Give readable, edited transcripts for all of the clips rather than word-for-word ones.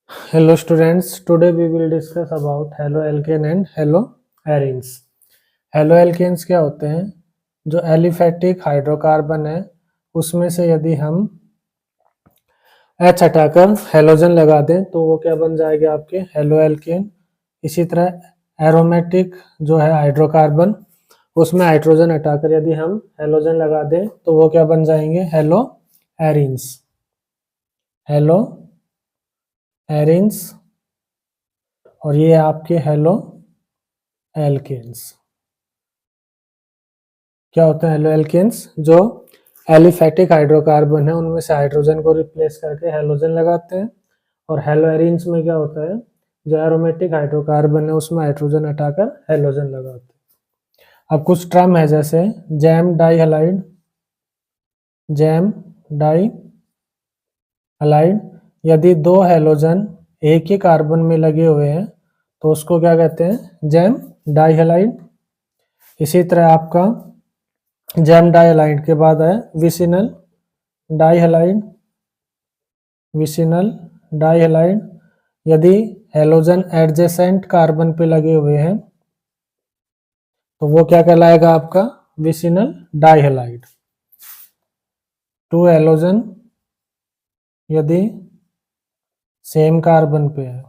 Hello students, today we will discuss about haloalkane and haloarenes. Haloalkanes क्या होते हैं? जो एलिफेटिक हाइड्रोकार्बन है उसमें से यदि हम H हटाकर हेलोजन लगा दें तो वो क्या बन जाएगा आपके हेलोएल्केन। इसी तरह एरोमेटिक जो है हाइड्रोकार्बन उसमें हाइड्रोजन हटाकर यदि हम हेलोजन लगा दें तो वो क्या बन जाएंगे हेलोएरीन्स। हेलोएरीन्स और ये आपके हेलोएल्केन्स। क्या होते हैं हेलोएल्केन्स? जो एलिफेटिक हाइड्रोकार्बन है उनमें से हाइड्रोजन को रिप्लेस करके हेलोजन लगाते हैं। और हेलोएरीन्स में क्या होता है? जो एरोमेटिक हाइड्रोकार्बन है उसमें हाइड्रोजन हटाकर हेलोजन लगाते हैं। अब कुछ टर्म है जैसे जैम डाइहलाइड, यदि दो हेलोजन एक ही कार्बन में लगे हुए हैं तो उसको क्या कहते हैं? जैम डाइहलाइड। इसी तरह आपका जैम डाइहलाइड के बाद है विसिनल डाइहलाइड। यदि हेलोजन एडजेसेंट कार्बन पे लगे हुए हैं तो वो क्या कहलाएगा आपका? Vicinal dihalide. टू हेलोजन यदि सेम कार्बन पे है,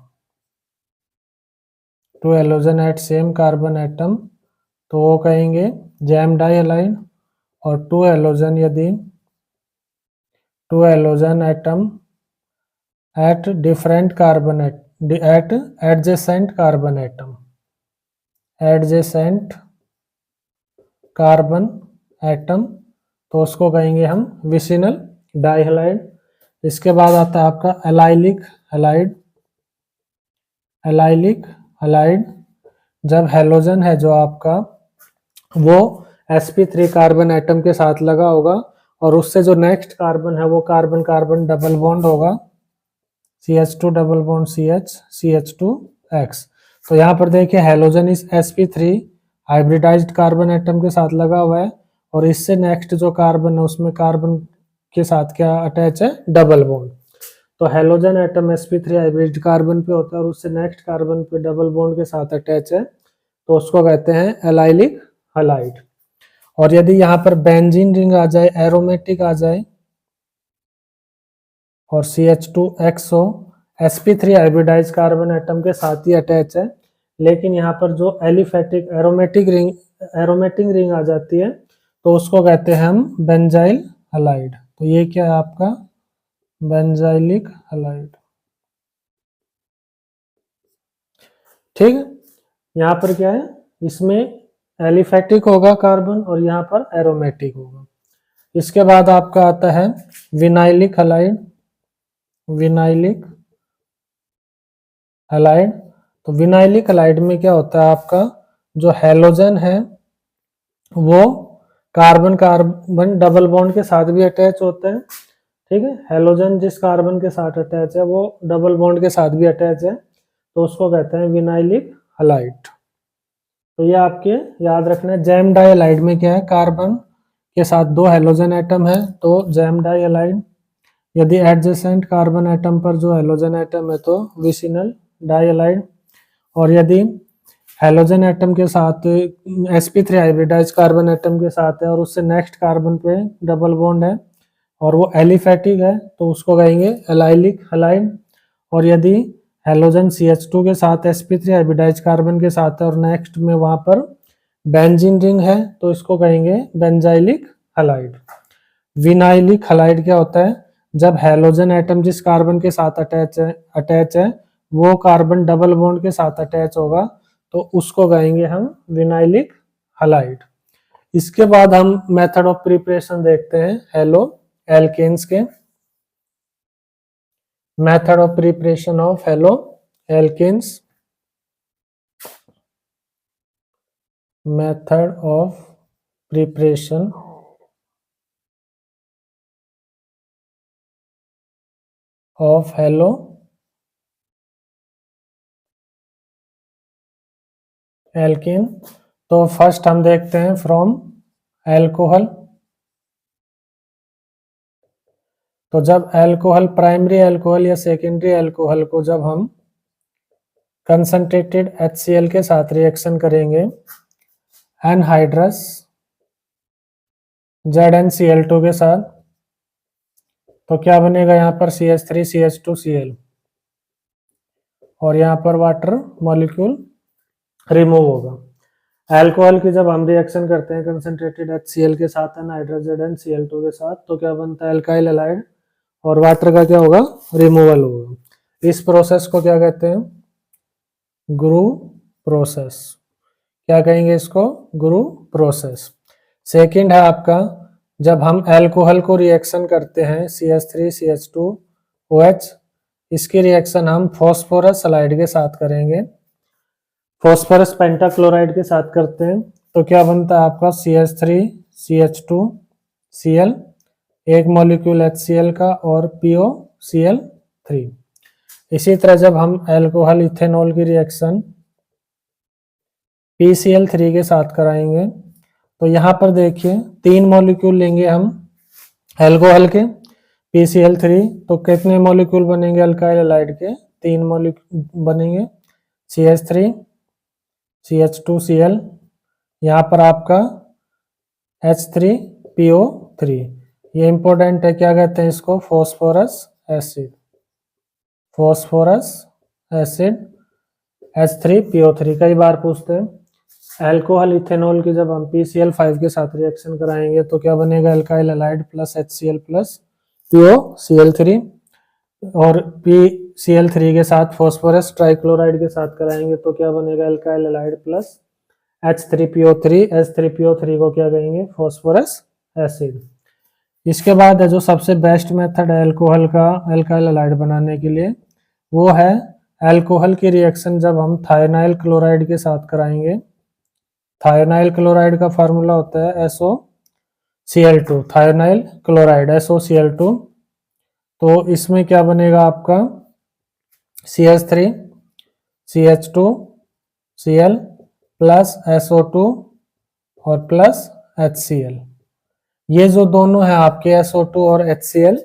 two halogen at same carbon atom तो वो कहेंगे जैम डाइहलाइड। और टू हेलोजन यदि two halogen atom at different carbon at adjacent carbon atom तो उसको कहेंगे हम विसिनल डाइहलाइड। इसके बाद आता है आपका एलाइलिक हलाइड। जब हेलोजन है जो आपका वो sp3 कार्बन एटम के साथ लगा होगा और उससे जो नेक्स्ट कार्बन है वो कार्बन कार्बन डबल बॉन्ड होगा, CH2 डबल बॉन्ड CH2X। तो यहाँ पर देखिए हेलोजन इस sp3 हाइब्रिडाइज्ड कार्बन एटम के साथ लगा हुआ है और इससे नेक्स्ट जो कार्बन है उसमें कार्बन के साथ क्या अटैच है? Double bond. तो halogen atom sp3 hybrid carbon पे होता है और उससे नेक्स्ट कार्बन पे डबल बॉन्ड के साथ अटैच है तो उसको कहते हैं एलाइलिक हलाइड। और यदि यहाँ पर बेंजीन रिंग आ जाए, एरोमेटिक आ जाए और CH2X हो, sp3 हाइब्रिडाइज कार्बन एटम के साथ ही अटैच है, लेकिन यहाँ पर जो एलिफेटिक एरोमेटिक रिंग आ जाती है तो उसको कहते हैं हम बेंजाइल हलाइड। तो ये क्या है आपका? Benzylic halide. ठीक है, यहाँ पर क्या है? इसमें एलिफेटिक होगा कार्बन और यहाँ पर एरोमेटिक होगा। इसके बाद आपका आता है विनाइलिक हलाइड। तो विनाइलिक हलाइड में क्या होता है आपका? जो हेलोजन है वो कार्बन कार्बन डबल बॉन्ड के साथ भी अटैच होता है। ठीक है, हेलोजन जिस कार्बन के साथ अटैच है वो डबल बॉन्ड के साथ भी अटैच है तो उसको कहते हैं विनाइलिक हलाइड। तो ये आपके याद रखना है। जैम डाइहलाइड में क्या है? कार्बन के साथ दो हेलोजन एटम है तो जैम डाइहलाइड। यदि एडजेसेंट कार्बन एटम पर जो हेलोजन एटम है तो विसिनल डाइहलाइड। और यदि हेलोजन एटम के साथ sp3 हाइब्रिडाइज कार्बन एटम के साथ है और उससे नेक्स्ट कार्बन पे डबल बॉन्ड है और वो एलिफेटिक है तो उसको कहेंगे एलाइलिक हलाइड। और यदि हेलोजन CH2 के साथ sp3 हाइब्रिडाइज कार्बन के साथ है और नेक्स्ट में वहां पर बेंजीन रिंग है तो इसको कहेंगे बेंजाइलिक हलाइड। विनाइलिक हलाइड क्या होता है? जब हेलोजन एटम जिस कार्बन के साथ अटैच है वो कार्बन डबल बॉन्ड के साथ अटैच होगा तो उसको कहेंगे हम विनाइलिक हलाइड। इसके बाद हम मेथड ऑफ प्रिपरेशन देखते हैं हेलो एल्केन्स के। Method of preparation of haloalkanes, method of preparation of haloalkane. तो फर्स्ट हम देखते हैं फ्रॉम एल्कोहल। तो जब अल्कोहल, प्राइमरी अल्कोहल या सेकेंडरी अल्कोहल को जब हम कंसंट्रेटेड HCl के साथ रिएक्शन करेंगे एनहाइड्रस ZnCl2 के साथ, तो क्या बनेगा यहाँ पर CH3CH2Cl और यहाँ पर वाटर मॉलिक्यूल रिमूव होगा। अल्कोहल की जब हम रिएक्शन करते हैं कंसंट्रेटेड HCl के साथ एनहाइड्रस ZnCl2 के साथ, तो क्या बनता है अल्काइल हैलाइड और वाटर का क्या होगा, रिमूवल होगा। इस प्रोसेस को क्या कहते हैं, गुरु प्रोसेस। क्या कहेंगे इसको, गुरु प्रोसेस। सेकंड है आपका, जब हम अल्कोहल को रिएक्शन करते हैं CH3CH2OH, इसकी रिएक्शन हम फॉस्फोरस सलाइड के साथ करेंगे, फॉस्फोरस पेंटाक्लोराइड के साथ करते हैं, तो क्या बनता है आपका CH3CH2Cl, एक मॉलिक्यूल HCl का और POCl3। इसी तरह जब हम अल्कोहल इथेनॉल की रिएक्शन PCl3 के साथ कराएंगे, तो यहाँ पर देखिए 3 मॉलिक्यूल लेंगे हम अल्कोहल के PCl3, तो कितने मॉलिक्यूल बनेंगे अल्काइल हैलाइड के, 3 मॉलिक्यूल बनेंगे CH3 CH2Cl, यहाँ पर आपका H3PO3। ये इंपॉर्टेंट है, क्या कहते हैं इसको, phosphorous acid, phosphorous acid H3PO3। कई बार पूछते हैं अल्कोहल इथेनॉल की जब हम PCl5 के साथ रिएक्शन कराएंगे तो क्या बनेगा alkyl halide plus HCl plus POCl3, और PCl3 के साथ फॉस्फोरस ट्राइक्लोराइड के साथ कराएंगे तो क्या बनेगा alkyl halide plus H3PO3। H3PO3 को क्या कहेंगे, फॉस्फोरस एसिड। इसके बाद है जो सबसे बेस्ट मेथड है अल्कोहल का अल्काइल हैलाइड बनाने के लिए, वो है अल्कोहल की रिएक्शन जब हम थायोनाइल क्लोराइड के साथ कराएंगे। थायोनाइल क्लोराइड का फार्मूला होता है SOCl2, थायोनाइल क्लोराइड SOCl2। तो इसमें क्या बनेगा आपका CH3 CH2Cl प्लस SO2 और प्लस HCl। ये जो दोनों है आपके SO2 और HCl,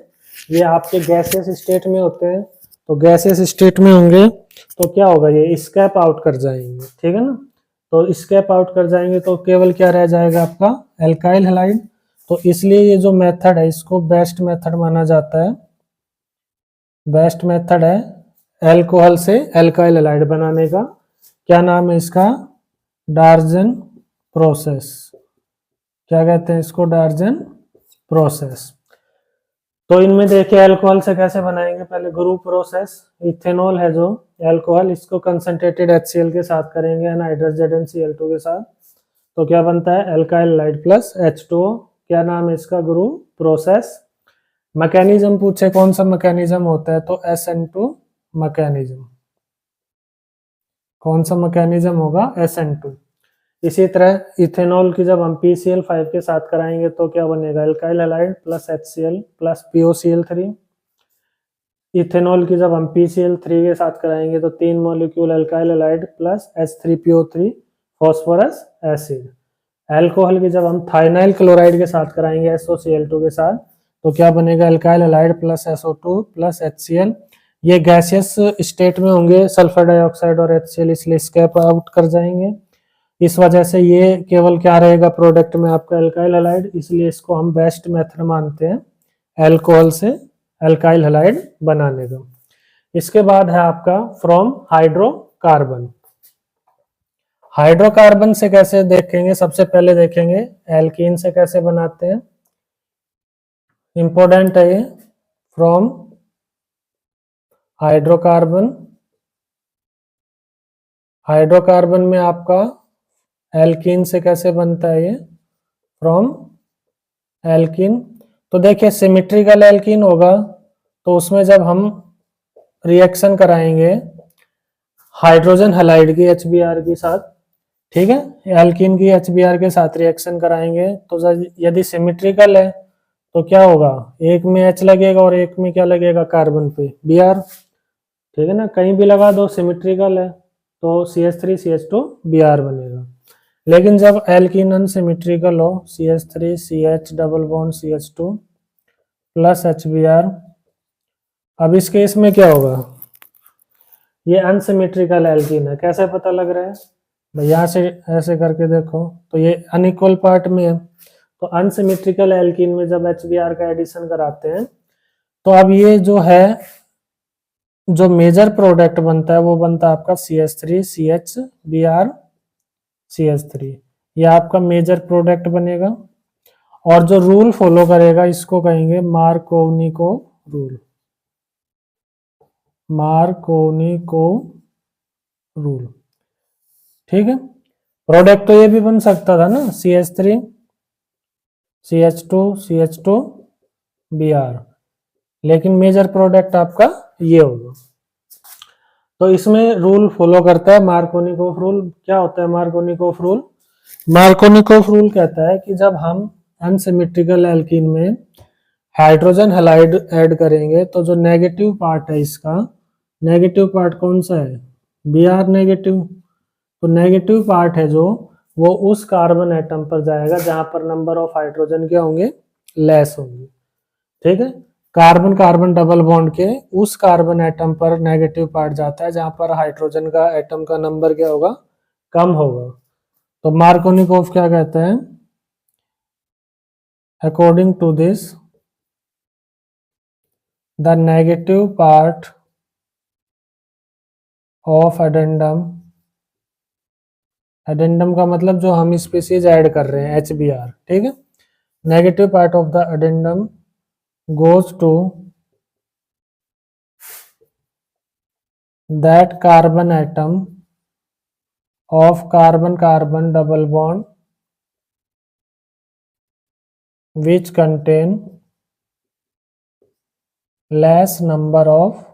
ये आपके गैसियस स्टेट में होते हैं। तो गैसियस स्टेट में होंगे तो क्या होगा, ये स्कैप आउट कर जाएंगे, ठीक है ना। तो स्कैप आउट कर जाएंगे तो केवल क्या रह जाएगा आपका अल्काइल हैलाइड। तो इसलिए ये जो मेथड है इसको बेस्ट मेथड माना जाता है। बेस्ट मेथड है अल्कोहल से अल्काइल हैलाइड बनाने का। क्या नाम है इसका, डार्जन प्रोसेस। क्या कहते हैं इसको, डार्जन प्रोसेस। तो इनमें देखिए अल्कोहल से कैसे बनाएंगे, पहले गुरु प्रोसेस। इथेनॉल है जो अल्कोहल, इसको कंसंट्रेटेड HCl के साथ करेंगे एनहाइड्रस ZnCl2 के साथ, तो क्या बनता है अल्काइल हैलाइड प्लस H2O। क्या नाम है इसका, गुरु प्रोसेस। मैकेनिज्म पूछे कौन सा मैकेनिज्म होता है, तो SN2 मैकेनिज्म। कौन सा मैकेनिज्म होगा, SN2। इसी तरह इथेनॉल की जब हम PCl5 के साथ कराएंगे तो क्या बनेगा alkyl halide plus HCl plus POCl3। Ethanol की जब हम PCl3 के साथ कराएंगे तो 3 molecule alkyl halide plus H3PO3 phosphorous acid. Alcohol की जब हम थायोनाइल क्लोराइड के साथ कराएंगे SOCl2 के साथ, तो क्या बनेगा alkyl halide plus SO2 plus HCl। ये गैसियस स्टेट में होंगे सल्फर डाइऑक्साइड और HCl, इसलिए स्कैप आउट कर जाएंगे। इस वजह से ये केवल क्या रहेगा प्रोडक्ट में आपका अल्काइल हैलाइड, इसलिए इसको हम बेस्ट मेथड मानते हैं अल्कोहल से अल्काइल हैलाइड बनाने का। इसके बाद है आपका फ्रॉम हाइड्रोकार्बन। हाइड्रोकार्बन से कैसे देखेंगे, सबसे पहले देखेंगे एल्कीन से कैसे बनाते हैं, इंपॉर्टेंट है ये। फ्रॉम हाइड्रोकार्बन, हाइड्रोकार्बन में आपका एल्कीन से कैसे बनता है ये, फ्रॉम एल्कीन। तो देखिए सिमेट्रिकल एल्कीन होगा तो उसमें जब हम रिएक्शन कराएंगे हाइड्रोजन हैलाइड की HBr के साथ, ठीक है, एल्कीन की HBr के साथ रिएक्शन कराएंगे तो यदि सिमेट्रिकल है तो क्या होगा, एक में H लगेगा और एक में क्या लगेगा कार्बन पे Br, ठीक है ना। कहीं भी लगा दो, सिमेट्रिकल है तो CH3CH2Br बनेगा। लेकिन जब एल्कीन अनसिमेट्रिकल हो CH3CH double bond CH2 plus HBr। अब इस केस में क्या होगा, ये अनसिमेट्रिकल एल्कीन है, कैसे पता लग रहा है भाई, यहाँ से ऐसे करके देखो तो ये अनइक्वल पार्ट में है, तो अनसिमेट्रिकल एल्कीन में जब HBr का एडिशन कराते हैं तो अब ये जो है, जो मेजर प्रोडक्ट बनता है वो बनता है आपका CH3 CHBr CH3, ये आपका मेजर प्रोडक्ट बनेगा। और जो रूल फॉलो करेगा इसको कहेंगे मार्कोनिको रूल, मार्कोनिको रूल, ठीक है। प्रोडक्ट तो ये भी बन सकता था ना, CH3 CH2 CH2Br, लेकिन मेजर प्रोडक्ट आपका ये होगा। तो इसमें रूल फॉलो करता है मार्कोनिकोफ रूल। क्या होता है मार्कोनिकोफ रूल? मार्कोनिकोफ रूल कहता है कि जब हम अनसिमेट्रिकल एल्कीन में हाइड्रोजन हैलाइड ऐड करेंगे तो जो नेगेटिव पार्ट है इसका, नेगेटिव पार्ट कौन सा है, Br नेगेटिव, तो नेगेटिव पार्ट है जो वो उस कार्बन एटम पर जाएगा जहां पर नंबर ऑफ हाइड्रोजन क्या होंगे, लेस होंगे, ठीक है। कार्बन कार्बन डबल बॉन्ड के उस कार्बन एटम पर नेगेटिव पार्ट जाता है जहां पर हाइड्रोजन का एटम का नंबर क्या होगा, कम होगा। तो मार्कोनिकोफ क्या कहता है, according to this the negative part of addendum, addendum का मतलब जो हम स्पीसीज ऐड कर रहे हैं HBr, ठीक है, negative part of the addendum goes to that carbon atom of carbon carbon double bond which contain less number of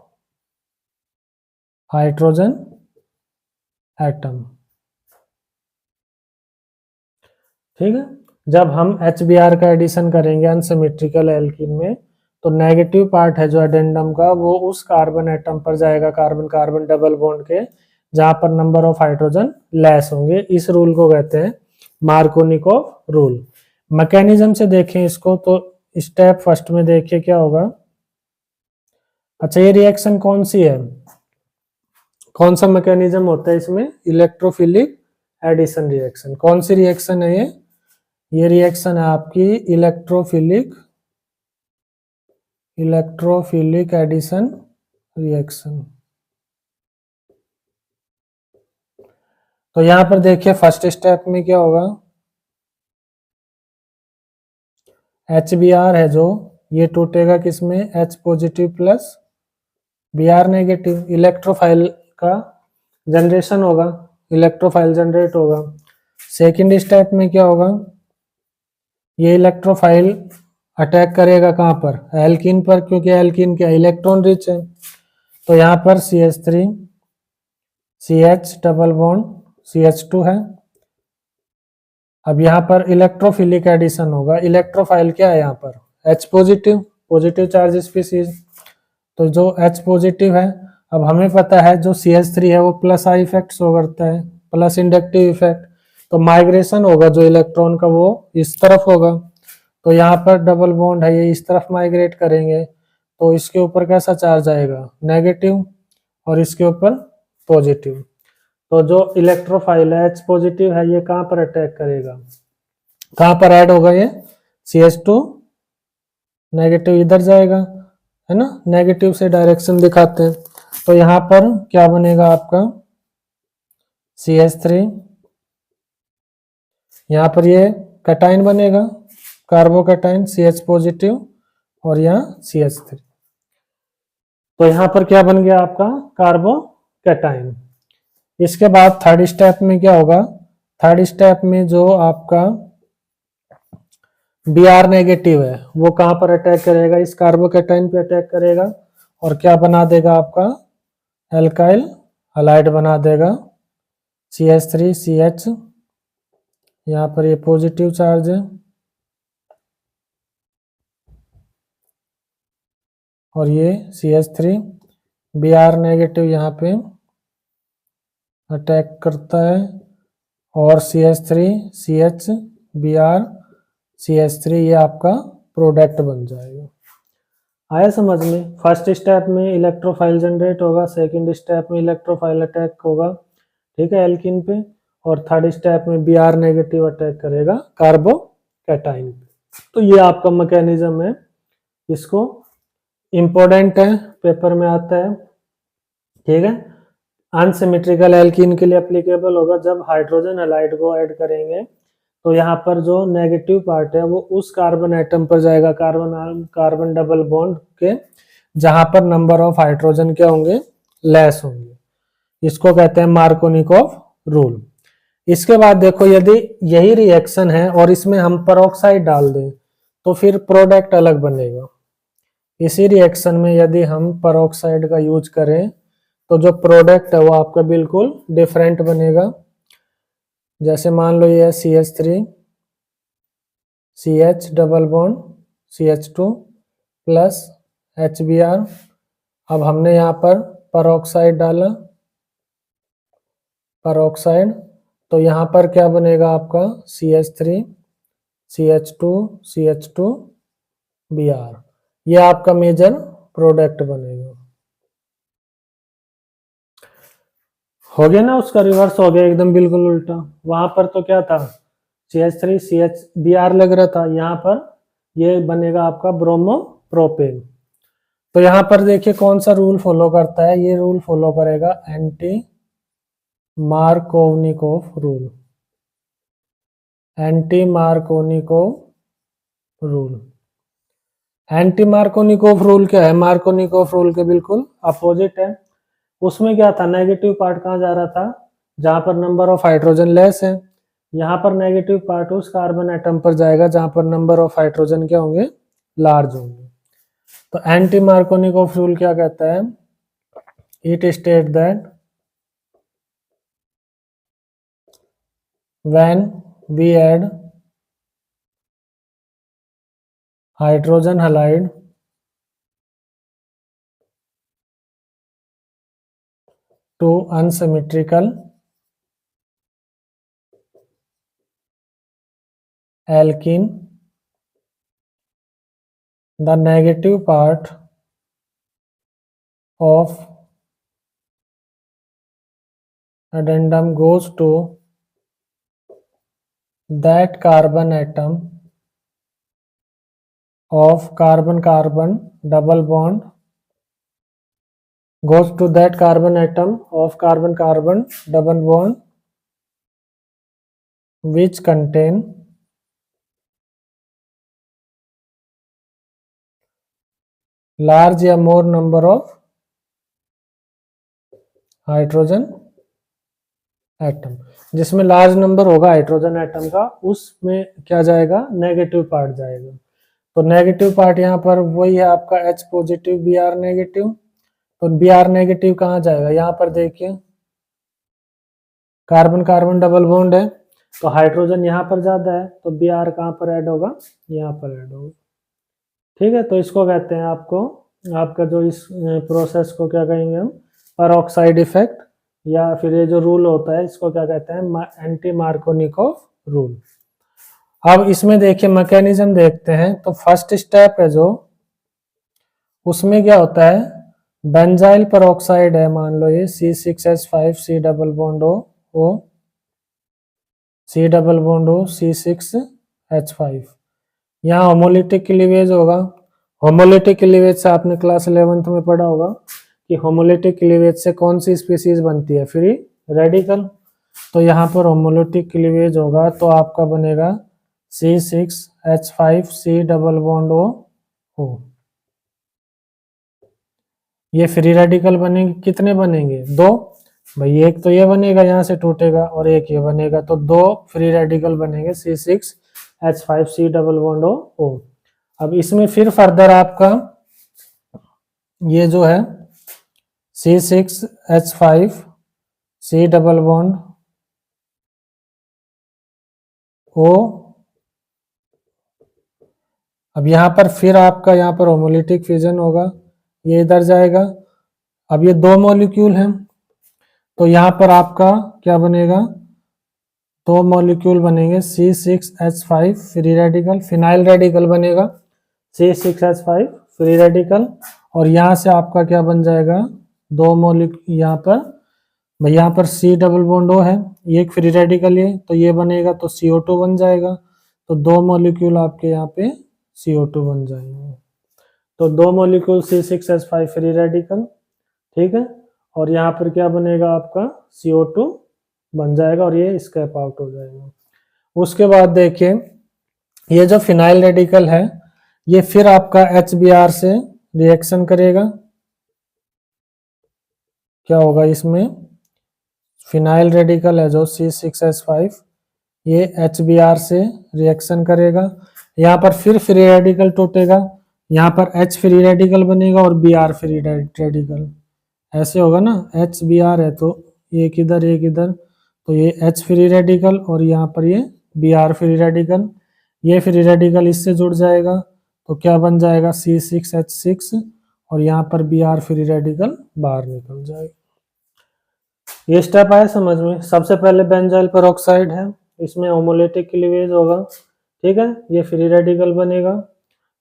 hydrogen atom, ठीक है। जब हम HBr का एडिशन करेंगे अनसिमेट्रिकल एल्कीन में तो नेगेटिव पार्ट है जो एडेंडम का वो उस कार्बन एटम पर जाएगा कार्बन कार्बन डबल बॉन्ड के जहां पर नंबर ऑफ हाइड्रोजन लेस होंगे। इस रूल को कहते हैं मार्कोनिकोफ रूल। मैकेनिज्म से देखें इसको तो स्टेप फर्स्ट में देखिए क्या होगा। अच्छा, ये रिएक्शन कौन सी है, कौन सा मैकेनिज्म होता है इसमें, इलेक्ट्रोफिलिक एडिशन रिएक्शन। कौन सी रिएक्शन है ये रिएक्शन है आपकी इलेक्ट्रोफिलिक एडिशन रिएक्शन। तो यहां पर देखिए फर्स्ट स्टेप में क्या होगा, HBr है जो ये टूटेगा किसमें, H positive plus Br negative, electrophile का जनरेशन होगा, इलेक्ट्रोफाइल जनरेट होगा। सेकंड स्टेप में क्या होगा, ये इलेक्ट्रोफाइल अटैक करेगा कहां पर, एल्कीन पर, क्योंकि एल्कीन क्या इलेक्ट्रॉन रिच है। तो यहां पर CH3 CH double bond CH2 है। अब यहाँ पर इलेक्ट्रोफिलिक एडिशन होगा, इलेक्ट्रोफाइल क्या है यहाँ पर H positive, positive charge species, तो जो H पॉजिटिव है, अब हमें पता है जो CH3 है वो प्लस आई इफेक्ट शो करता है, प्लस इंडक्टिव इफेक्ट, तो माइग्रेशन होगा जो इलेक्ट्रॉन का वो इस तरफ होगा। तो यहाँ पर डबल बॉन्ड है ये इस तरफ माइग्रेट करेंगे तो इसके ऊपर कैसा चार्ज आएगा, नेगेटिव, और इसके ऊपर पॉजिटिव। तो जो इलेक्ट्रोफाइल है H पॉजिटिव है ये कहां पर अटैक करेगा, कहां पर ऐड होगा, ये CH2 नेगेटिव इधर जाएगा, है ना, नेगेटिव से डायरेक्शन दिखाते हैं। तो यहां पर क्या बनेगा आपका CH3, यहां पर ये कैटाइन बनेगा, कार्बोकैटाइन CH पॉजिटिव, और यहाँ CH3। तो यहां पर क्या बन गया आपका कार्बोकैटाइन। इसके बाद थर्ड स्टेप में क्या होगा, थर्ड स्टेप में जो आपका Br नेगेटिव है वो कहां पर अटैक करेगा, इस कार्बोकैटाइन पे अटैक करेगा और क्या बना देगा आपका एल्काइल हैलाइड बना देगा CH3 CH, यहाँ पर ये पॉजिटिव चार्ज है और ये CH3, Br नेगेटिव यहाँ पे अटैक करता है और CH3 CH Br CH3 ये आपका प्रोडक्ट बन जाएगा। आया समझ में? फर्स्ट स्टेप में इलेक्ट्रोफाइल जनरेट होगा, सेकंड स्टेप में इलेक्ट्रोफाइल अटैक होगा, ठीक है, एल्कीन पे, और थर्ड स्टेप में Br नेगेटिव अटैक करेगा कार्बोकैटाइन पे। तो ये आपका मैकेनिज्म है, इसको इम्पोर्टेंट है, पेपर में आता है, ठीक है। अनसिमेट्रिकल एल्कीन के लिए एप्लीकेबल होगा, जब हाइड्रोजन हैलाइड को ऐड करेंगे तो यहाँ पर जो नेगेटिव पार्ट है वो उस कार्बन एटम पर जाएगा, कार्बन डबल बॉन्ड के, जहां पर नंबर ऑफ हाइड्रोजन क्या होंगे, लेस होंगे। इसको कहते हैं मार्कोनिकोव रूल। इसके बाद देखो, यदि यही रिएक्शन है और इसमें हम पेरोक्साइड डाल दें तो फिर प्रोडक्ट अलग बनेगा। इसी रिएक्शन में यदि हम पेरोक्साइड का यूज करें तो जो प्रोडक्ट है वो आपका बिल्कुल डिफरेंट बनेगा। जैसे मान लो ये CH3 CH double bond CH2 plus HBr। अब हमने यहाँ पर पेरोक्साइड डाला, पेरोक्साइड, तो यहाँ पर क्या बनेगा आपका CH3 CH2 CH2 Br। ये आपका मेजर प्रोडक्ट बनेगा। हो गया ना, उसका रिवर्स हो गया एकदम बिल्कुल उल्टा। वहां पर तो क्या था, CH3 CH Br लग रहा था, यहाँ पर ये बनेगा आपका ब्रोमो प्रोपेन। तो यहाँ पर देखिए कौन सा रूल फॉलो करता है, ये रूल फॉलो करेगा anti Markovnikov rule. Anti Markovnikov rule. Anti Markovnikov rule क्या है, मार्कोनिकोव रूल के बिल्कुल अपोजिट है। उसमें क्या था, नेगेटिव पार्ट कहाँ जा रहा था, जहां पर नंबर ऑफ हाइड्रोजन लेस है। यहाँ पर नेगेटिव पार्ट उस कार्बन एटम पर जाएगा जहां पर नंबर ऑफ हाइड्रोजन क्या होंगे, लार्ज होंगे। तो एंटी मार्कोनिकोव रूल क्या कहता है, it state that when we add hydrogen halide to unsymmetrical alkene, the negative part of addendum goes to that carbon atom of carbon-carbon double bond, goes to that carbon atom of carbon-carbon double bond which contain large या more number of hydrogen atom. जिसमें large number होगा hydrogen atom का, उसमें क्या जाएगा, negative part जाएगा। तो negative part यहाँ पर वही है आपका H पॉजिटिव Br नेगेटिव। तो Br नेगेटिव कहाँ जाएगा, यहाँ पर देखिए कार्बन कार्बन डबल बॉन्ड है तो हाइड्रोजन यहाँ पर ज्यादा है, तो Br कहाँ पर ऐड होगा, यहाँ पर ऐड होगा, ठीक है। तो इसको कहते हैं आपको, आपका जो इस प्रोसेस को क्या कहेंगे हम, पेरोक्साइड इफेक्ट, या फिर ये जो रूल होता है इसको क्या कहते हैं, एंटी मार्कोनिकोव रूल। अब इसमें देखिए मैकेनिज्म देखते हैं। तो फर्स्ट स्टेप है जो, उसमें क्या होता है, बेंजाइल पेरोक्साइड है, मान लो ये C6H5 C double bond O C double bond O C6H5। यहाँ होमोलिटिक क्लीवेज होगा। होमोलिटिक क्लीवेज से आपने क्लास 11th में पढ़ा होगा कि होमोलिटिक क्लीवेज से कौन सी स्पीसीज बनती है, फ्री रेडिकल। तो यहाँ पर होमोलिटिक क्लीवेज होगा तो आपका बनेगा C6H5 C double bond O। ये फ्री रेडिकल बनेंगे, कितने बनेंगे, दो भाई, एक तो ये बनेगा यहाँ से टूटेगा और एक ये बनेगा, तो दो फ्री रेडिकल बनेंगे C6H5 C double bond O। अब इसमें फिर फर्दर आपका ये जो है C6H5 C double bond O, अब यहाँ पर फिर आपका यहाँ पर होमोलिटिक फ्यूजन होगा, ये इधर जाएगा। अब ये दो मॉलिक्यूल हैं तो यहाँ पर आपका क्या बनेगा, दो मॉलिक्यूल बनेंगे C6H5 free radical, phenyl radical बनेगा C6H5 फ्री रेडिकल, और यहाँ से आपका क्या बन जाएगा, दो मॉलिक्यूल यहाँ पर भाई, यहाँ पर C डबल बॉन्ड O है, ये एक फ्री रेडिकल है तो ये बनेगा तो CO2 बन जाएगा, तो दो मॉलिक्यूल आपके यहाँ पे CO2 बन जाएंगे। तो दो मॉलिक्यूल C6H5 फ्री रेडिकल, ठीक है, और यहाँ पर क्या बनेगा आपका CO2 बन जाएगा और ये स्केप आउट हो जाएगा। उसके बाद देखिए ये जो फिनाइल रेडिकल है ये फिर आपका HBr से रिएक्शन करेगा। क्या होगा इसमें, फिनाइल रेडिकल है जो C6H5 ये HBr से रिएक्शन करेगा, यहाँ पर फिर फ्री रेडिकल टूटेगा, यहाँ पर H फ्री रेडिकल बनेगा और Br फ्री रेडिकल, ऐसे होगा ना, HBr है तो एक इधर एक इधर, तो ये H फ्री रेडिकल और यहाँ पर ये Br फ्री रेडिकल, ये फ्री रेडिकल इससे जुड़ जाएगा तो क्या बन जाएगा C6H6 और यहाँ पर Br फ्री रेडिकल बाहर निकल जाएगा। ये स्टेप आया समझ में। सबसे पहले बेंजाइल पेरोक्साइड है, इसमें होमोलेटिक क्लीवेज होगा, ठीक है, ये फ्री रेडिकल बनेगा।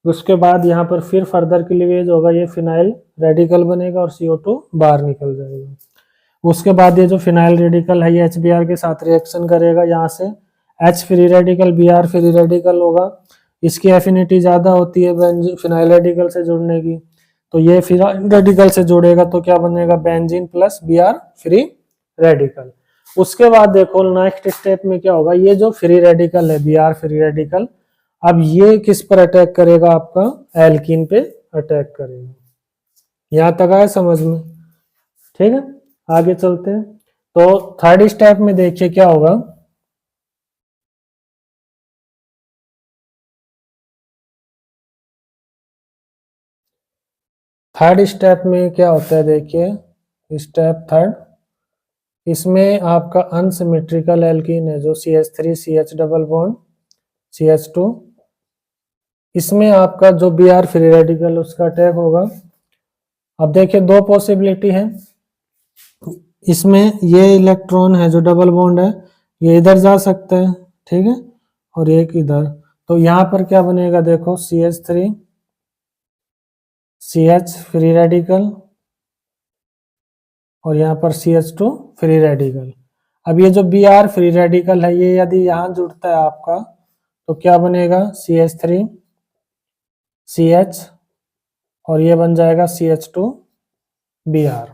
उसके बाद यहाँ पर फिर फर्दर क्लीवेज होगा, ये फिनाइल रेडिकल बनेगा और CO2 बाहर निकल जाएगा। उसके बाद ये जो फिनाइल रेडिकल है ये HBr के साथ रिएक्शन करेगा, यहाँ से H free radical Br free radical होगा, इसकी एफिनिटी ज़्यादा होती है फिनाइल रेडिकल से जुड़ने की, तो ये फिनाइल रेडिकल से जुड़ेगा तो क्या बनेगा, benzene plus Br free radical. उसके बाद देखो नेक्स्ट स्टेप में क्या होगा, ये जो फ्री रेडिकल है Br फ्री रेडिकल, अब ये किस पर अटैक करेगा, आपका एल्कीन पे अटैक करेगा। यहां तक आया समझ में, ठीक है, आगे चलते हैं। तो थर्ड स्टेप में देखिए क्या होगा, थर्ड स्टेप में क्या होता है, देखिए स्टेप थर्ड, इसमें आपका अनसिमेट्रिकल एल्कीन है जो CH3 CH double bond CH2, इसमें आपका जो Br फ्री रेडिकल उसका अटैक होगा। अब देखिए दो पॉसिबिलिटी है, इसमें ये इलेक्ट्रॉन है जो डबल बॉन्ड है ये इधर जा सकता है, ठीक है, और एक इधर, तो यहाँ पर क्या बनेगा, देखो CH3 CH फ्री रेडिकल और यहाँ पर CH2 फ्री रेडिकल। अब ये जो Br फ्री रेडिकल है ये यदि यहाँ जुड़ता है आपका तो क्या बनेगा, CH3 CH और ये बन जाएगा CH2 Br।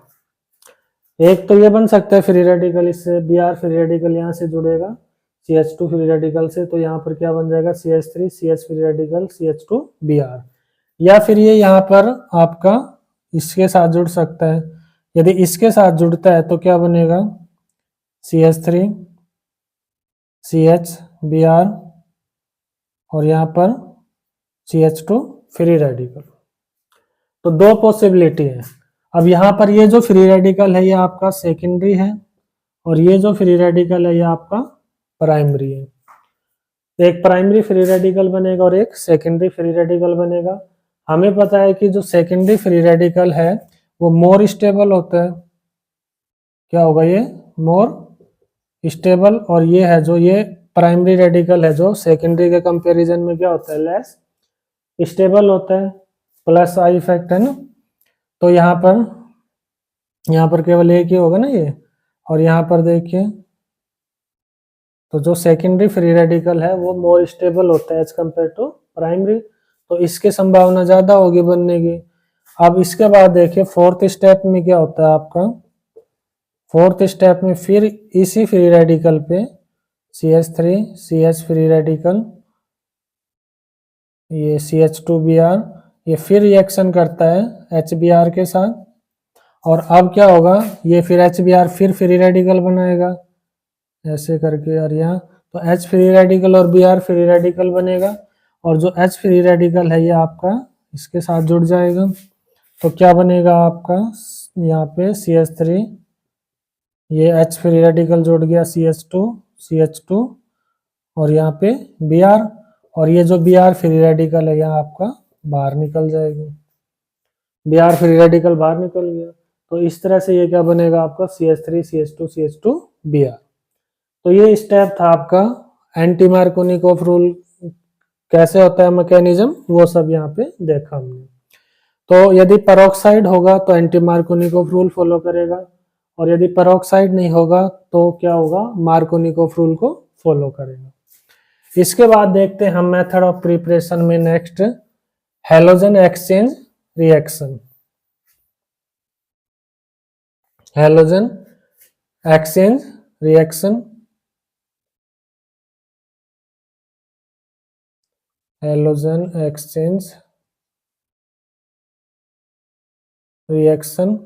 एक तो ये बन सकता है फ्री रेडिकल, इससे Br फ्री रेडिकल यहाँ से जुड़ेगा CH2 फ्री रेडिकल से, तो यहाँ पर क्या बन जाएगा CH3 CH free radical CH2 Br, या फिर ये यहाँ पर आपका इसके साथ जुड़ सकता है, यदि इसके साथ जुड़ता है तो क्या बनेगा CH3 CH Br और यहाँ पर CH2 फ्री रेडिकल। तो दो पॉसिबिलिटी है। अब यहाँ पर ये जो फ्री रेडिकल है ये आपका सेकेंडरी है और ये जो फ्री रेडिकल है ये आपका प्राइमरी है। एक प्राइमरी फ्री रेडिकल बनेगा और एक सेकेंडरी फ्री रेडिकल बनेगा। हमें पता है कि जो सेकेंडरी फ्री रेडिकल है वो मोर स्टेबल होता है, क्या होगा ये मोर स्टेबल, और ये है जो ये प्राइमरी रेडिकल है जो सेकेंडरी के कंपैरिजन में क्या होता है लेस स्टेबल होता है, प्लस आई इफेक्ट है ना। तो यहाँ पर केवल एक ही होगा ना ये, और यहाँ पर देखिए तो जो सेकेंडरी फ्री रेडिकल है वो मोर स्टेबल होता है एज कम्पेयर टू प्राइमरी, तो इसकी संभावना ज्यादा होगी बनने की। अब इसके बाद देखिए फोर्थ स्टेप में क्या होता है आपका, फोर्थ स्टेप में फिर इसी फ्री रेडिकल पे CH3 CH फ्री रेडिकल ये CH2Br ये फिर रिएक्शन करता है HBr के साथ, और अब क्या होगा ये फिर HBr फिर फ्री रेडिकल बनाएगा ऐसे करके, और यहाँ तो H फ्री रेडिकल और Br फ्री रेडिकल बनेगा, और जो H फ्री रेडिकल है ये आपका इसके साथ जुड़ जाएगा, तो क्या बनेगा आपका यहाँ पे CH3 ये H फ्री रेडिकल जुड़ गया CH2 और यहाँ पे Br, और ये जो Br फ्री रेडिकल है यहाँ आपका बाहर निकल जाएगा, Br फ्री रेडिकल बाहर निकल गया। तो इस तरह से ये क्या बनेगा आपका CH3 CH2 Br। तो ये स्टेप था आपका एंटी मार्कोनिकोव रूल कैसे होता है मैकेनिज्म, वो सब यहाँ पे देखा हमने। तो यदि पेरोक्साइड होगा तो एंटी मार्कोनिकोव रूल फॉलो करेगा, और यदि पेरोक्साइड नहीं होगा तो क्या होगा, मार्कोनिकोव रूल को फॉलो करेगा। इसके बाद देखते हैं हम मेथड ऑफ प्रिपरेशन में next halogen exchange reaction. Halogen exchange reaction, halogen exchange reaction.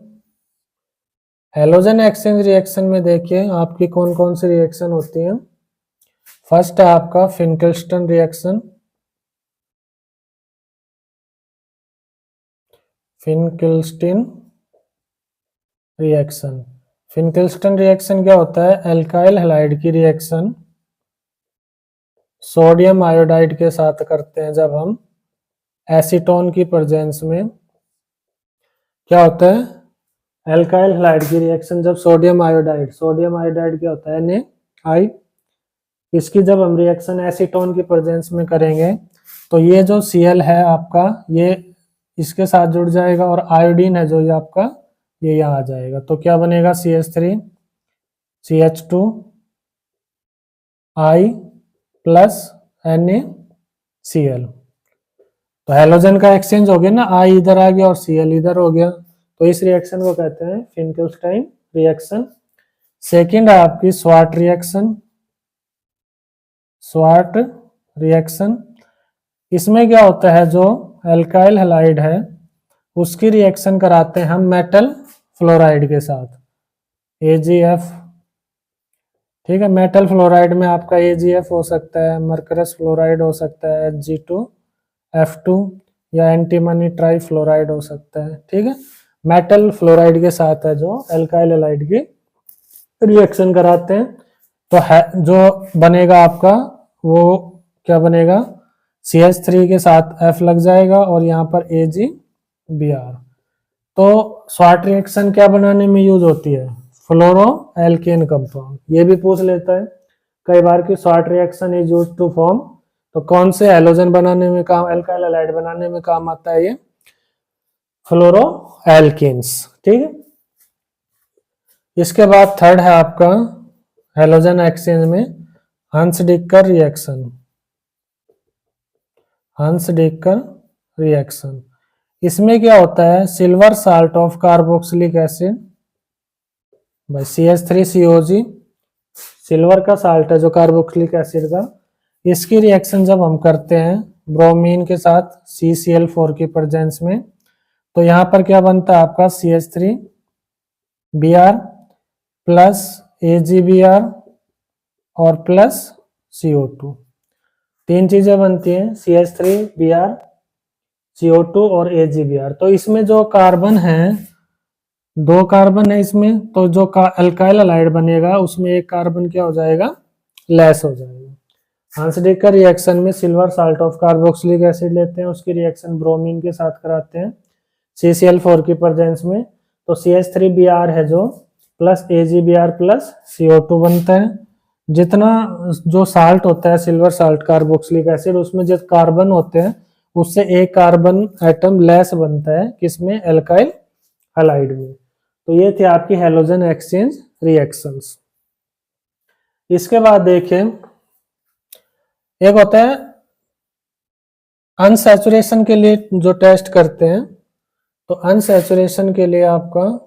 Halogen exchange reaction में देखिए आपकी कौन कौन सी रिएक्शन होती है। फर्स्ट है आपका फिनकिल्स्टन रिएक्शन। फिनकिल्स्टन रिएक्शन, फिनकिल्स्टन रिएक्शन क्या होता है, एल्काइल हैलाइड की रिएक्शन सोडियम आयोडाइड के साथ करते हैं जब हम एसीटोन की प्रेजेंस में। क्या होता है, एल्काइल हैलाइड की रिएक्शन जब सोडियम आयोडाइड क्या होता है NaI, इसकी जब हम रिएक्शन एसीटोन की प्रेजेंस में करेंगे तो ये जो Cl है आपका ये इसके साथ जुड़ जाएगा, और आयोडीन है जो ये आपका ये यहाँ आ जाएगा, तो क्या बनेगा CH3 CH2I प्लस NaCl। तो हैलोजन का एक्सचेंज हो गया ना, I इधर आ गया और Cl इधर हो गया, तो इस रिएक्शन को कहते हैं फिनकिल्स्टाइन रिएक्शन। सेकंड है आपकी स्वार्ट रिएक्शन। स्वार्ट रिएक्शन, इसमें क्या होता है, जो एल्काइल हैलाइड है उसकी रिएक्शन कराते हैं हम मेटल फ्लोराइड के साथ AgF। ठीक है, मेटल फ्लोराइड में आपका AgF हो सकता है, मरकरस फ्लोराइड हो सकता है Hg2F2, या एंटीमनी ट्राई फ्लोराइड हो सकता है। ठीक है, मेटल फ्लोराइड के साथ है जो एल्काइल हैलाइड की रिएक्शन कराते हैं, तो है जो बनेगा आपका वो क्या बनेगा, CH3 के साथ F लग जाएगा और यहाँ पर AgBr। तो स्वार्ट रिएक्शन क्या बनाने में यूज होती है, फ्लोरो एल्केन कंपाउंड। ये भी पूछ लेता है कई बार कि Swarts reaction is used to form, तो कौन से हैलोजन बनाने में काम, एल्काइल हैलाइड बनाने में काम आता है ये फ्लोरो एल्केन्स। ठीक है, इसके बाद थर्ड है आपका हैलोजन एक्सचेंज में हंस-डिक्कर रिएक्शन। हंस-डिक्कर रिएक्शन, इसमें क्या होता है, silver salt of carboxylic acid भाई CH3COG, सिल्वर का साल्ट है जो कार्बोक्सिलिक एसिड का, इसकी रिएक्शन जब हम करते हैं ब्रोमीन के साथ CCl4 की प्रेजेंस में, तो यहाँ पर क्या बनता है आपका CH3Br प्लस AgBr और प्लस CO2, तीन चीजें बनती हैं CH3Br CO2 और AgBr। तो इसमें जो कार्बन है, दो कार्बन है इसमें, तो जो एल्काइल हैलाइड बनेगा उसमें एक कार्बन क्या हो जाएगा, लेस हो जाएगा। हंस-डिक्कर रिएक्शन में silver salt of carboxylic acid लेते हैं, उसकी रिएक्शन ब्रोमीन के साथ कराते हैं CCl4 की प्रेजेंस में, तो CH3Br है जो प्लस AgBr प्लस CO2 बनता है। जितना जो साल्ट होता है सिल्वर साल्ट कार्बोक्सिलिक एसिड, उसमें जो कार्बन होते हैं उससे एक कार्बन एटम लेस बनता है किसमें, एल्काइल हैलाइड में। तो ये थे आपकी हैलोजन एक्सचेंज रिएक्शंस। इसके बाद देखें एक होता है अनसैचुरेशन के लिए जो टेस्ट करते हैं, तो अनसैचुरेशन के लिए आपका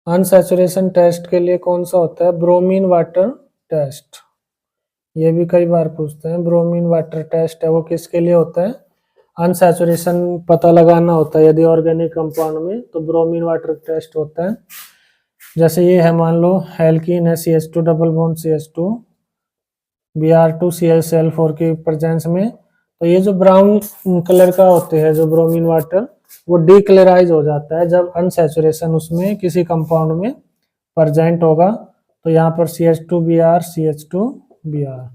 अनसैचुरेशन टेस्ट के लिए कौन सा होता है, ब्रोमीन वाटर टेस्ट। ये भी कई बार पूछते हैं, ब्रोमीन वाटर टेस्ट है वो किसके लिए होता है, अनसैचुरेशन पता लगाना होता है यदि ऑर्गेनिक कंपाउंड में, तो ब्रोमीन वाटर टेस्ट होता है। जैसे ये है, मान लो एल्कीन है CH2 double bond CH2 Br2 ClCl4 की प्रेजेंस में, तो ये जो ब्राउन कलर का होते हैं जो ब्रोमीन वाटर, वो डीक्लोराइज हो जाता है जब अनसैचुरेशन उसमें किसी कंपाउंड में प्रेजेंट होगा। तो यहाँ पर CH2Br CH2Br,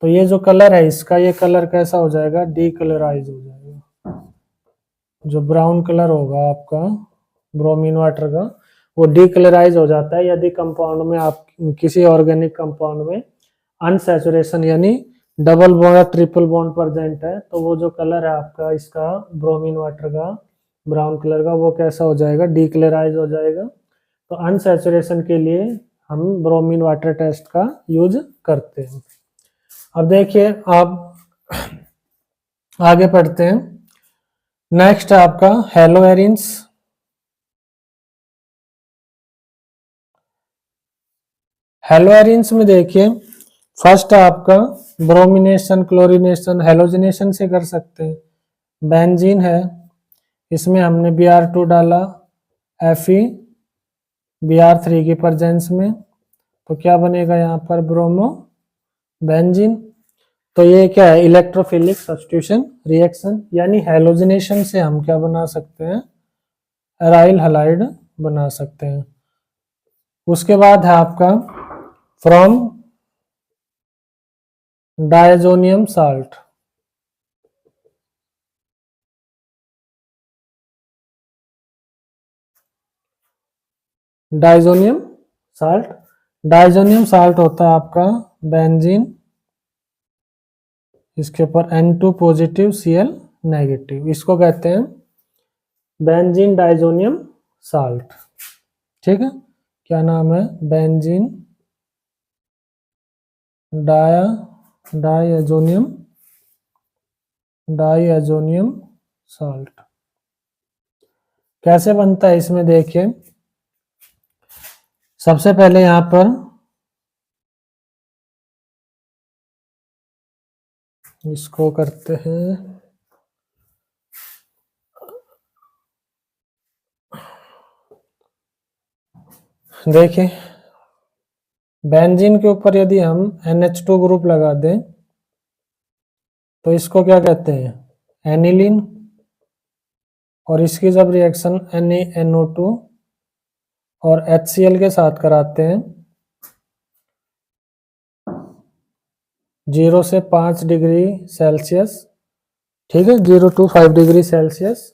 तो ये जो कलर है इसका, ये कलर कैसा हो जाएगा, डीक्लोराइज हो जाएगा। जो ब्राउन कलर होगा आपका ब्रोमीन वाटर का, वो डीक्लोराइज हो जाता है यदि कंपाउंड में आप किसी ऑर्गेनिक कंपाउंड में अनसैचुरेशन यानी डबल बॉन्ड या ट्रिपल बॉन्ड प्रेजेंट है, तो वो जो कलर है आपका इसका ब्रोमीन वाटर का ब्राउन कलर का, वो कैसा हो जाएगा, डीक्लेराइज हो जाएगा। तो अनसैचुरेशन के लिए हम ब्रोमीन वाटर टेस्ट का यूज करते हैं। अब देखिए आप आगे पढ़ते हैं। नेक्स्ट है आपका हेलोएरिन्स। हेलोएरिन्स में देखिए फर्स्ट आपका ब्रोमिनेशन, क्लोरीनेशन, हेलोजिनेशन से कर सकते हैं। बेंजीन है, इसमें हमने Br2 डाला Fe Br3 की प्रेजेंस में, तो क्या बनेगा यहाँ पर ब्रोमो बेंजीन। तो ये क्या है, इलेक्ट्रोफिलिक सब्स्टिट्यूशन रिएक्शन, यानी हेलोजिनेशन से हम क्या बना सकते हैं, एराइल हलाइड बना सकते हैं। उसके बाद है आपका from diazonium salt. Diazonium salt, diazonium salt होता है आपका बेंजीन, इसके ऊपर N2 पॉजिटिव Cl नेगेटिव, इसको कहते हैं बेंजीन डायजोनियम साल्ट। ठीक है, क्या नाम है, बेंजीन डायजोनियम साल्ट। कैसे बनता है इसमें देखिए, सबसे पहले यहां पर इसको करते हैं, देखिए बेंजीन के ऊपर यदि हम NH2 ग्रुप लगा दें तो इसको क्या कहते हैं, एनिलीन। और इसकी जब रिएक्शन NaNO2 और HCl के साथ कराते हैं 0 से 5 डिग्री सेल्सियस, ठीक है, 0 to 5 डिग्री सेल्सियस।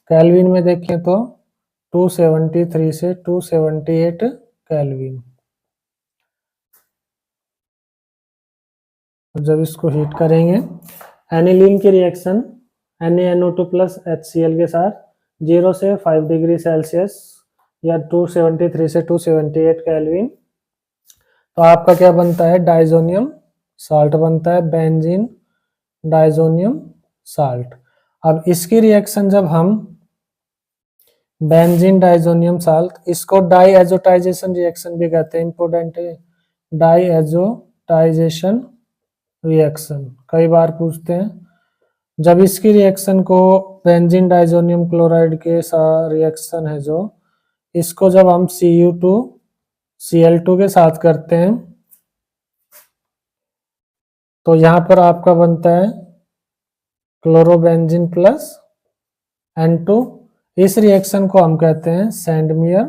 केल्विन में देखें तो 273 से 278 केल्विन। जब इसको हीट करेंगे, एनिलीन की रिएक्शन NaNO2 प्लस HCl के साथ 0 से 5 डिग्री सेल्सियस या 273 से 278 केल्विन, तो आपका क्या बनता है, डायजोनियम साल्ट बनता है, बेंजीन डायजोनियम साल्ट। अब इसकी रिएक्शन जब हम बेंजीन डायजोनियम साल्ट, इसको डाईएजोटाइजेशन रिएक्शन भी कहते हैं, इंपॉर्टेंट है, डाईएजोटाइजेशन रिएक्शन कई बार पूछते हैं। जब इसकी रिएक्शन को बेंजीन डायजोनियम क्लोराइड के साथ रिएक्शन है जो, इसको जब हम Cu2 Cl2 के साथ करते हैं तो यहां पर आपका बनता है क्लोरोबेंजीन प्लस N2। इस रिएक्शन को हम कहते हैं सैंडमियर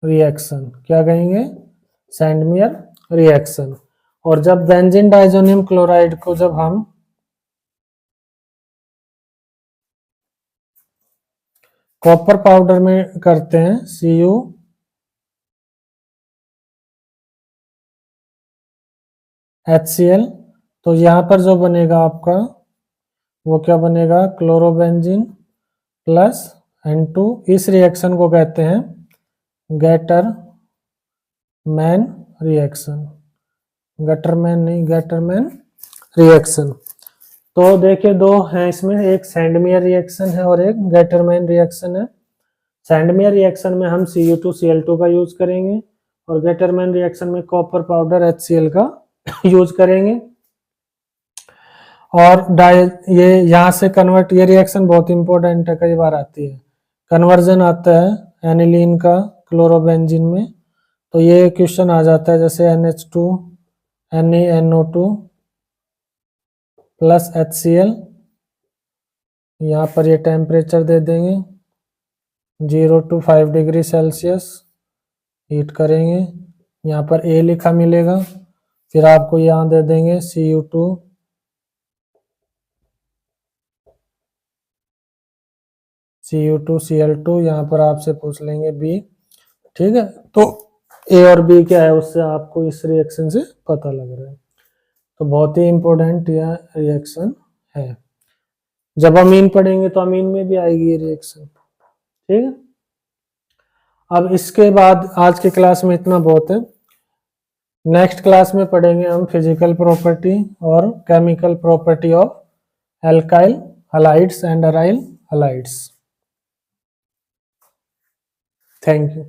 रिएक्शन, क्या कहेंगे, सैंडमियर रिएक्शन। और जब बेंजीन डायजोनियम क्लोराइड को जब हम कॉपर पाउडर में करते हैं CuHCl, तो यहां पर जो बनेगा आपका वो क्या बनेगा, क्लोरोबेंजीन प्लस N2। इस रिएक्शन को कहते हैं गैटरमैन रिएक्शन, गटरमैन नहीं, गैटरमैन रिएक्शन। तो देखिए दो हैं इसमें, एक सैंडमियर रिएक्शन है और एक गैटरमैन रिएक्शन है। सैंडमियर रिएक्शन में हम Cu2 Cl2 का यूज करेंगे और गैटरमैन रिएक्शन में कॉपर पाउडर HCl का यूज करेंगे। और ये यहाँ से कन्वर्ट, ये रिएक्शन बहुत इंपॉर्टेंट है, कई बार आती है, कन्वर्जन आता है एनिलीन का क्लोरोबेंजीन में। तो ये क्वेश्चन आ जाता है जैसे NH2 NaNO2 प्लस HCl, यहाँ पर ये टेम्परेचर दे देंगे 0 to 5 डिग्री सेल्सियस, हीट करेंगे, यहाँ पर A लिखा मिलेगा, फिर आपको यहाँ दे देंगे Cu2 Cl2, यहाँ पर आपसे पूछ लेंगे B, ठीक है। तो A और B क्या है उससे आपको इस रिएक्शन से पता लग रहा है। तो बहुत ही इंपॉर्टेंट यह रिएक्शन है। जब अमीन पढ़ेंगे तो अमीन में भी आएगी ये रिएक्शन, ठीक है। अब इसके बाद आज के क्लास में इतना बहुत है। नेक्स्ट क्लास में पढ़ेंगे हम फिजिकल प्रॉपर्टी और chemical property of alkyl halides and aryl halides. Thank you.